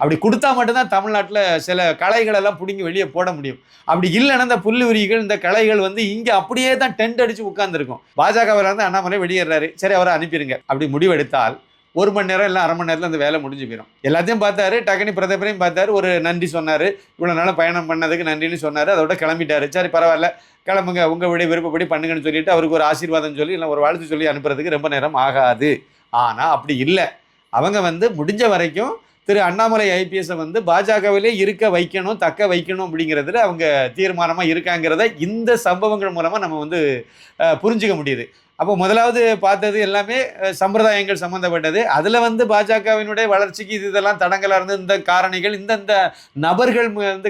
அப்படி கொடுத்தா மட்டும்தான் தமிழ்நாட்டில் சில கலைகள் எல்லாம் பிடுங்கி வெளியே போட முடியும். அப்படி இல்லைன்னா இந்த புல்லுரிகள் இந்த கலைகள் வந்து இங்கே அப்படியே தான் டென்ட் அடிச்சு உட்கார்ந்துருக்கும். பாஜகவில் இருந்து அண்ணாமலை வெளியேறாரு, சரி அவரை அனுப்பிடுங்க அப்படி முடிவெடுத்தால் 1 மணி நேரம் இல்லை 1/2 மணி நேரத்தில் அந்த வேலை முடிஞ்சு போயிடும். எல்லாத்தையும் பார்த்தாரு, டக்குனி பிரதமரையும் பார்த்தாரு, ஒரு நன்றி சொன்னார், இவ்வளோ நாளும் பயணம் பண்ணதுக்கு நன்றின்னு சொன்னார், அதோட கிளம்பிட்டாரு. சரி பரவாயில்ல கிளம்புங்க உங்களுடைய விருப்பப்படி பண்ணுங்கன்னு சொல்லிட்டு அவருக்கு ஒரு ஆசீர்வாதம் சொல்லி இல்லை ஒரு வாழ்த்து சொல்லி அனுப்புறதுக்கு ரொம்ப நேரம் ஆகாது. ஆனால் அப்படி இல்லை. அவங்க வந்து முடிஞ்ச வரைக்கும் திரு அண்ணாமலை ஐபிஎஸ்ஸை வந்து பாஜகவிலே இருக்க வைக்கணும், தக்க வைக்கணும் அப்படிங்கிறதுல அவங்க தீர்மானமாக இருக்காங்கிறத இந்த சம்பவங்கள் மூலமாக நம்ம வந்து புரிஞ்சுக்க முடியுது. அப்போ முதலாவது பார்த்தது எல்லாமே சம்பிரதாயங்கள் சம்மந்தப்பட்டது. அதில் வந்து பாஜகவினுடைய வளர்ச்சிக்கு இதெல்லாம் தடங்களாக இருந்து இந்த காரணிகள் இந்தந்த நபர்கள் வந்து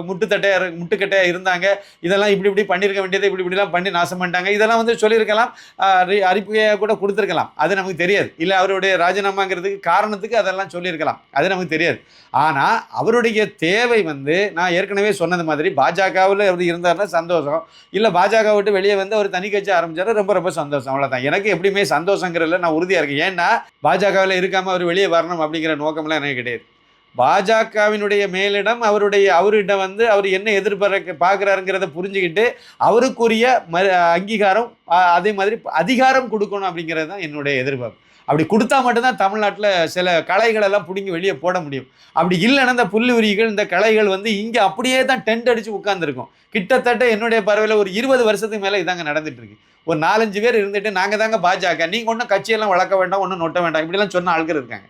முட்டுக்கட்டையாக இருந்தாங்க, இதெல்லாம் இப்படி இப்படி பண்ணியிருக்க வேண்டியது இப்படி இப்படிலாம் பண்ணி நாசம் பண்ணிட்டாங்க, இதெல்லாம் வந்து சொல்லியிருக்கலாம், அறிக்கையாக கூட கொடுத்துருக்கலாம். அது நமக்கு தெரியாது. இல்லை அவருடைய ராஜினாமாங்கிறதுக்கு காரணத்துக்கு அதெல்லாம் சொல்லியிருக்கலாம், அது நமக்கு தெரியாது. ஆனால் அவருடைய தேவை வந்து நான் ஏற்கனவே சொன்னது மாதிரி பாஜகவில் அவர் இருந்தார்னா சந்தோஷம், இல்லை பாஜக விட்டு வெளியே வந்து அவர் தனி கட்சி ஆரம்பிச்சாரு ரொம்ப ரொம்ப சந்தோஷம். அவ்வளவுதான். எனக்கு எப்படியுமே சந்தோஷங்கிறதுல நான் உறுதியா இருக்கேன். ஏன்னா பாஜகவில் இருக்காம அவர் வெளியே வரணும் அப்படிங்கிற நோக்கம்லாம் எனக்கு கிடையாது. பாஜகவினுடைய மேலிடம் அவரிடம் வந்து அவர் என்ன பார்க்குறாருங்கிறத புரிஞ்சுக்கிட்டு அவருக்குரிய அங்கீகாரம் அதே மாதிரி அதிகாரம் கொடுக்கணும் அப்படிங்கிறது தான் என்னுடைய எதிர்பார்ப்பு. அப்படி கொடுத்தா மட்டும்தான் தமிழ்நாட்டில் சில கலைகள் எல்லாம் பிடுங்கி வெளியே போட முடியும். அப்படி இல்லைன்னா இந்த புல்லுரிகள் இந்த கலைகள் வந்து இங்கே அப்படியே தான் டென்ட் அடிச்சு உட்கார்ந்துருக்கும். கிட்டத்தட்ட என்னுடைய பார்வையில் ஒரு 20 வருஷத்துக்கு மேலே இதாங்க நடந்துட்டு இருக்கு. ஒரு 4-5 பேர் இருந்துட்டு நாங்கள் தாங்க பாஜக, நீங்கள் ஒன்றும் கட்சியெல்லாம் வளர்க்க வேண்டாம், ஒன்றும் நொட்ட வேண்டாம் இப்படிலாம் சொன்ன ஆட்கள் இருக்காங்க.